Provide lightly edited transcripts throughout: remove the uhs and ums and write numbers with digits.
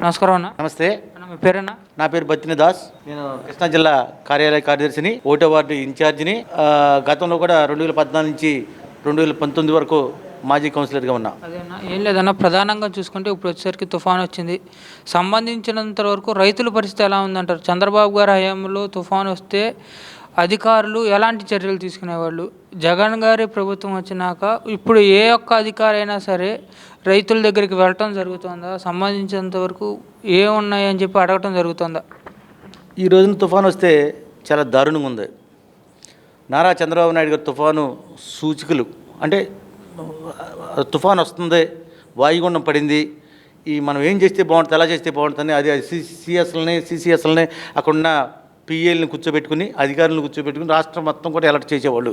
నమస్కారం అన్న. నమస్తే. మీ పేరన్నా? నా పేరు బత్తిన దాస్. నేను కృష్ణా జిల్లా కార్యాలయ కార్యదర్శిని, 1వ వార్డు ఇన్ఛార్జిని. గతంలో కూడా 2014 నుంచి 2019 వరకు మాజీ కౌన్సిలర్గా ఉన్నా. అదేనా, ఏం లేదన్నా. ప్రధానంగా చూసుకుంటే ఇప్పుడు వచ్చేసరికి తుఫాన్ వచ్చింది. సంబంధించినంత వరకు రైతుల పరిస్థితి ఎలా ఉందంటారు? చంద్రబాబు గారి హయాంలో తుఫాన్ వస్తే అధికారులు ఎలాంటి చర్యలు తీసుకునేవాళ్ళు? జగన్ గారి ప్రభుత్వం వచ్చినాక ఇప్పుడు ఏ ఒక్క అధికారి అయినా సరే రైతుల దగ్గరికి వెళ్ళటం జరుగుతుందా? సంబంధించినంత వరకు ఏమున్నాయని చెప్పి అడగటం జరుగుతుందా? ఈ రోజున తుఫాను వస్తే చాలా దారుణంగా ఉంది. నారా చంద్రబాబు నాయుడు గారు తుఫాను సూచికలు అంటే తుఫాను వస్తుంది, వాయుగుండం పడింది, మనం ఏం చేస్తే బాగుంటుంది, ఎలా చేస్తే బాగుంటుంది, అది సిసిఎస్లని అక్కడున్న పిఏల్ని కూర్చోబెట్టుకుని, అధికారులను కూర్చోబెట్టుకుని రాష్ట్రం మొత్తం కూడా అలర్ట్ చేసేవాళ్ళు.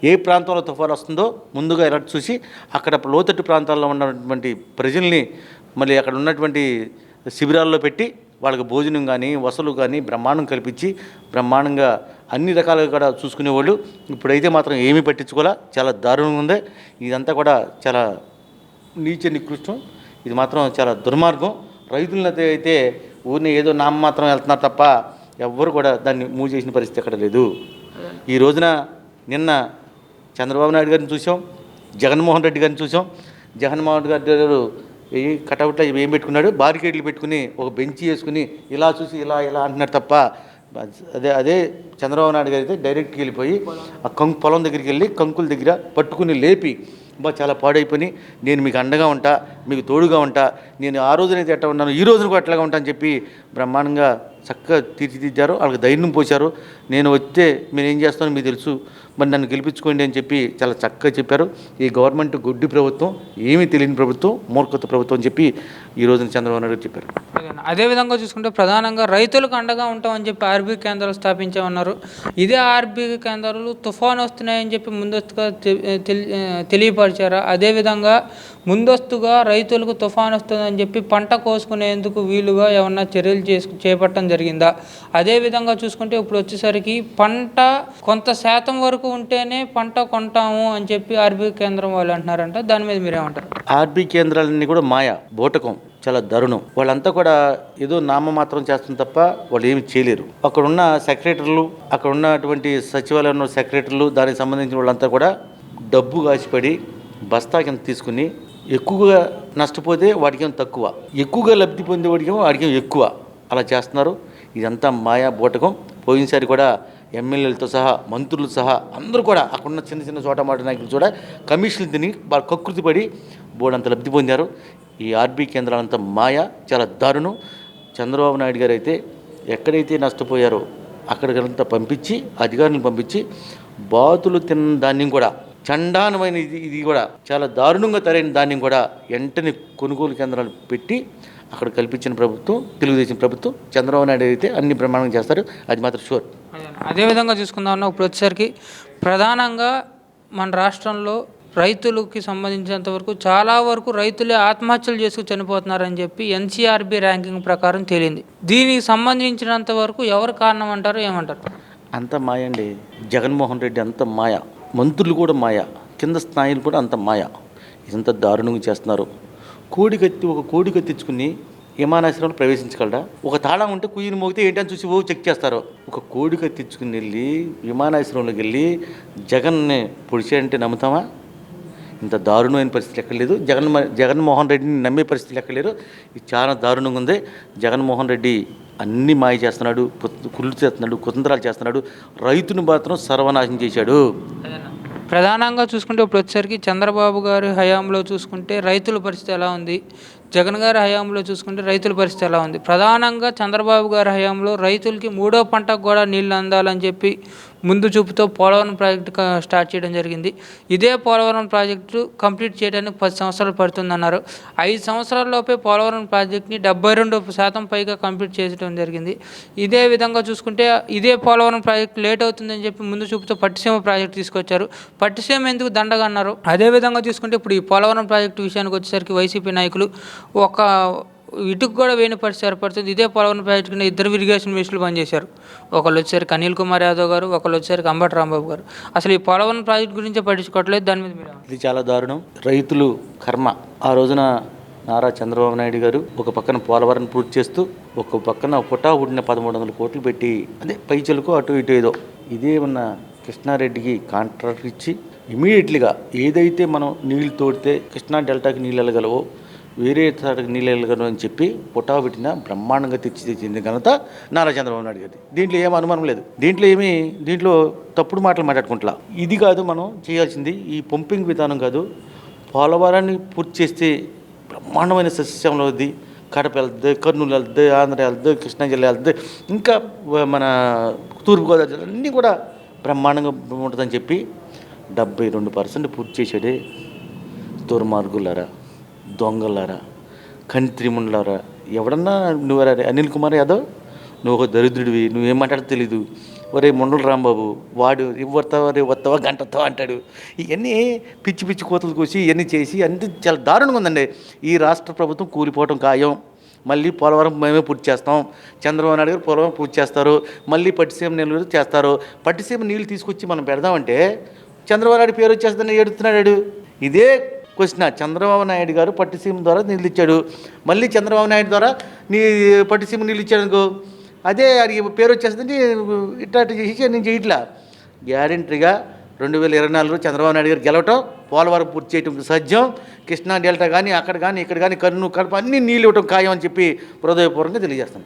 ఏ ప్రాంతంలో తుఫాను వస్తుందో ముందుగా అలర్ట్ చూసి అక్కడ లోతట్టు ప్రాంతాల్లో ఉన్నటువంటి ప్రజల్ని మళ్ళీ అక్కడ ఉన్నటువంటి శిబిరాల్లో పెట్టి వాళ్ళకి భోజనం కానీ వసతులు కానీ బ్రహ్మాండం కల్పించి బ్రహ్మాండంగా అన్ని రకాలుగా కూడా చూసుకునేవాళ్ళు. ఇప్పుడైతే మాత్రం ఏమీ పట్టించుకోలే. చాలా దారుణంగా ఉంది. ఇదంతా కూడా చాలా నీచ నికృష్టం. ఇది మాత్రం చాలా దుర్మార్గం. రైతులను అయితే ఊరిని ఏదో నామమాత్రం వెళ్తున్నారు తప్ప ఎవ్వరు కూడా దాన్ని మూవ్ చేసిన పరిస్థితి ఎక్కడ లేదు. ఈ రోజున నిన్న చంద్రబాబు నాయుడు గారిని చూసాం, జగన్మోహన్ రెడ్డి గారిని చూసాం. జగన్మోహన్ రెడ్డి గారు ఈ కటౌట్లో ఏం పెట్టుకున్నాడు, బారికేడ్లు పెట్టుకుని ఒక బెంచ్ వేసుకుని ఇలా చూసి ఇలా అంటున్నారు తప్ప అదే చంద్రబాబు నాయుడు గారు అయితే డైరెక్ట్గా వెళ్ళిపోయి ఆ పొలం దగ్గరికి వెళ్ళి కంకుల దగ్గర పట్టుకుని లేపి చాలా పాడైపోయి నేను మీకు అండగా ఉంటా, మీకు తోడుగా ఉంటా, నేను ఆ రోజునైతే ఎట్లా ఉన్నాను ఈ రోజున కూడా అట్లాగా ఉంటా అని చెప్పి బ్రహ్మాండంగా చక్కగా తీర్చిదిద్దారు. వాళ్ళకి ధైర్యం పోశారు. నేను వస్తే మీరు ఏం చేస్తానో మీకు తెలుసు, మరి నన్ను గెలిపించుకోండి అని చెప్పి చాలా చక్కగా చెప్పారు. ఈ గవర్నమెంట్ గుడ్డి ప్రభుత్వం, ఏమీ తెలియని ప్రభుత్వం, మూర్ఖత ప్రభుత్వం అని చెప్పి ఈ రోజున చంద్రబాబు నాయుడు చెప్పారు. అదేవిధంగా చూసుకుంటే ప్రధానంగా రైతులకు అండగా ఉంటామని చెప్పి ఆర్బీ కేంద్రాలు స్థాపించామన్నారు. ఇదే ఆర్బీ కేంద్రాలు తుఫాను వస్తున్నాయని చెప్పి ముందస్తుగా తెలియపరిచారా? అదేవిధంగా ముందస్తుగా రైతులకు తుఫాను వస్తుందని చెప్పి పంట కోసుకునేందుకు వీలుగా ఏమన్నా చర్యలు చేపట్టడం జరిగిందా? అదేవిధంగా చూసుకుంటే ఇప్పుడు వచ్చేసరికి పంట కొంత శాతం వరకు ఉంటేనే పంట కొంటాము అని చెప్పి ఆర్బీ కేంద్రం వాళ్ళు అంటున్నారంట. దాని మీద మీరేమంటారు? ఆర్బీ కేంద్రాలన్నీ కూడా మాయ, బోటకం, చాలా దారుణం. వాళ్ళంతా కూడా ఏదో నామమాత్రం చేస్తుంది తప్ప వాళ్ళు ఏమి చేయలేరు. అక్కడున్న సెక్రటరీలు, అక్కడ ఉన్నటువంటి సచివాలయంలో సెక్రటరీలు, దానికి సంబంధించిన వాళ్ళంతా కూడా డబ్బు కాసిపడి బస్తా కింద తీసుకుని ఎక్కువగా నష్టపోతే వాడికేమో తక్కువ, ఎక్కువగా లబ్ధి పొందే వాడికేమో ఎక్కువ, అలా చేస్తున్నారు. ఇదంతా మాయా బోటకం. పోయినసారి కూడా ఎమ్మెల్యేలతో సహా మంత్రులు సహా అందరూ కూడా అక్కడున్న చిన్న చోటమాట నాయకులు కూడా కమిషన్లు తిని వాళ్ళు కకృతి పడి బోర్డంత లబ్ధి పొందారు. ఈ ఆర్బీ కేంద్రాలంతా మాయ, చాలా దారుణం. చంద్రబాబు నాయుడు గారు అయితే ఎక్కడైతే నష్టపోయారో అక్కడికంతా పంపించి, అధికారులను పంపించి బాతులు తిన్న ధాన్యం కూడా, చండానమైన ఇది కూడా చాలా దారుణంగా తరైన ధాన్యం కూడా వెంటనే కొనుగోలు కేంద్రాలు పెట్టి అక్కడ కల్పించిన ప్రభుత్వం తెలుగుదేశం ప్రభుత్వం. చంద్రబాబు నాయుడు అయితే అన్ని బ్రహ్మాండంగా చేస్తారు, అది మాత్రం షూర్. అదేవిధంగా చూసుకుందామన్నా, ఇప్పుడు వచ్చేసరికి ప్రధానంగా మన రాష్ట్రంలో రైతులకి సంబంధించినంత వరకు చాలా వరకు రైతులే ఆత్మహత్యలు చేసుకుని చనిపోతున్నారని చెప్పి ఎన్సీఆర్బీ ర్యాంకింగ్ ప్రకారం తేలింది. దీనికి సంబంధించినంత వరకు ఎవరు కారణం అంటారు, ఏమంటారు? అంత మాయ అండి. జగన్మోహన్ రెడ్డి అంత మాయ, మంత్రులు కూడా మాయ, కింద స్థాయిలు కూడా అంత మాయ. ఇదంతా దారుణంగా చేస్తున్నారు. ఒక కోడికత్తి తెచ్చుకుని విమానాశ్రయంలో ప్రవేశించగలరా? ఒక తాళం ఉంటే కుయ్యని మోగితే ఏంటని చూసి చెక్ చేస్తారు. ఒక కోడికత్తి తెచ్చుకుని వెళ్ళి విమానాశ్రయంలోకి వెళ్ళి జగన్ని పొడిచాడంటే నమ్ముతామా? ఇంత దారుణమైన పరిస్థితి ఎక్కడ లేదు. జగన్మోహన్ రెడ్డిని నమ్మే పరిస్థితులు ఎక్కడ లేరు. ఇది చాలా దారుణంగా ఉంది. జగన్మోహన్ రెడ్డి అన్ని మాయ చేస్తున్నాడు, కుళ్ళు చేస్తున్నాడు, కుతంత్రాలు చేస్తున్నాడు. రైతును మాత్రం సర్వనాశనం చేశాడు. ప్రధానంగా చూసుకుంటే ఇప్పుడు వచ్చేసరికి చంద్రబాబు గారి హయాంలో చూసుకుంటే రైతుల పరిస్థితి ఎలా ఉంది, జగన్ గారి హయాంలో చూసుకుంటే రైతుల పరిస్థితి ఎలా ఉంది? ప్రధానంగా చంద్రబాబు గారి హయాంలో రైతులకి 3వ పంటకు కూడా నీళ్ళు అందాలని చెప్పి ముందు చూపుతో పోలవరం ప్రాజెక్టు స్టార్ట్ చేయడం జరిగింది. ఇదే పోలవరం ప్రాజెక్టు కంప్లీట్ చేయడానికి 10 సంవత్సరాలు పడుతుందన్నారు. 5 సంవత్సరాల్లోపే పోలవరం ప్రాజెక్ట్ని 72% పైగా కంప్లీట్ చేయడం జరిగింది. ఇదే విధంగా చూసుకుంటే ఇదే పోలవరం ప్రాజెక్టు లేట్ అవుతుందని చెప్పి ముందు చూపుతో పట్టిసీమ ప్రాజెక్టు తీసుకొచ్చారు. పట్టిసీమ ఎందుకు దండగా అన్నారు. అదేవిధంగా చూసుకుంటే ఇప్పుడు ఈ పోలవరం ప్రాజెక్టు విషయానికి వచ్చేసరికి వైసీపీ నాయకులు ఒక ఇటుకు కూడా వేయని పరిస్థితి ఏర్పడుతుంది. ఇదే పోలవరం ప్రాజెక్టు కింద 2 ఇరిగేషన్ మినిస్టర్లు పనిచేశారు. ఒకళ్ళు వచ్చేసరికి అనిల్ కుమార్ యాదవ్ గారు, ఒకళ్ళు వచ్చేసరికి అంబటి రాంబాబు గారు. అసలు ఈ పోలవరం ప్రాజెక్టు గురించే పట్టించుకోవట్లేదు. దాని మీద మీరు? ఇది చాలా దారుణం. రైతులు కర్మ. ఆ రోజున నారా చంద్రబాబు నాయుడు గారు ఒక పక్కన పోలవరం పూర్తి చేస్తూ ఒక పక్కన పుటావుడిన 1300 కోట్లు పెట్టి అదే పైచలకు అటు ఇటు ఏదో ఇదే ఉన్న కృష్ణారెడ్డికి కాంట్రాక్ట్ ఇచ్చి ఇమీడియట్లీగా ఏదైతే మనం నీళ్లు తోడితే కృష్ణా డెల్టాకి నీళ్ళు వెళ్ళగలవో వేరే తాటకి నీళ్ళు వెళ్ళగలవు అని చెప్పి పుటా పెట్టిన బ్రహ్మాండంగా తెచ్చింది ఘనత నారా చంద్రబాబు నాయుడు గారి. దీంట్లో ఏం అనుమానం లేదు, దీంట్లో తప్పుడు మాటలు మాట్లాడుకుంటా. ఇది కాదు మనం చేయాల్సింది, ఈ పంపింగ్ విధానం కాదు. పోలవరాన్ని పూర్తి చేస్తే బ్రహ్మాండమైన సస్యంలో ఉంది. కడప వెళ్తుంది, కర్నూలు వెళ్తుంది, ఆంధ్ర వెళ్తుంది, కృష్ణా జిల్లా వెళ్తుంది, ఇంకా మన తూర్పుగోదావరి జిల్లా అన్నీ కూడా బ్రహ్మాండంగా ఉంటుందని చెప్పి 72% పూర్తి చేసాడే. దుర్మార్గులారా, దొంగలారా, కంత్రిముండ్లారా, ఎవడన్నా నువ్వు అనిల్ కుమార్ యాదవ్ నువ్వు ఒక దరిద్రుడివి, నువ్వేం మాట్లాడో తెలీదు. ఒరే ముండల రాంబాబు వాడు వస్తావా గంట వస్తావా అంటాడు. ఇవన్నీ పిచ్చి పిచ్చి కోతలు కోసి ఇవన్నీ చేసి అన్నీ చాలా దారుణంగా ఉందండి. ఈ రాష్ట్ర ప్రభుత్వం కూలిపోవటం ఖాయం. మళ్ళీ పోలవరం మేమే పూర్తి చేస్తాం, చంద్రబాబు నాయుడు గారు పోలవరం పూర్తి చేస్తారు, మళ్ళీ పట్టిసీమ నీళ్ళు చేస్తారు. పట్టిసీమ నీళ్ళు తీసుకొచ్చి మనం పెడదామంటే చంద్రబాబు నాయుడు పేరు వచ్చేస్తుందని ఏడుస్తున్నాడు. ఇదే క్వశ్చన్, చంద్రబాబు నాయుడు గారు పట్టిసీమ ద్వారా నీళ్ళు ఇచ్చాడు, మళ్ళీ చంద్రబాబు నాయుడు ద్వారా నీ పట్టిసీమ నీళ్ళు ఇచ్చాడు అనుకో, అదే అడిగి పేరు వచ్చేస్తుంది. ఇట్లా చేసి నేను చేయట్లా. గ్యారెంటీగా 2024 చంద్రబాబు నాయుడు గారు గెలవటం, పోలవరం పూర్తి చేయటం సాధ్యం. కృష్ణా డెల్టా కానీ అక్కడ కానీ ఇక్కడ కానీ కర్నూలు కడప అన్నీ నీళ్ళు ఇవ్వటం ఖాయం అని చెప్పి హృదయపూర్వకంగా తెలియజేస్తాను.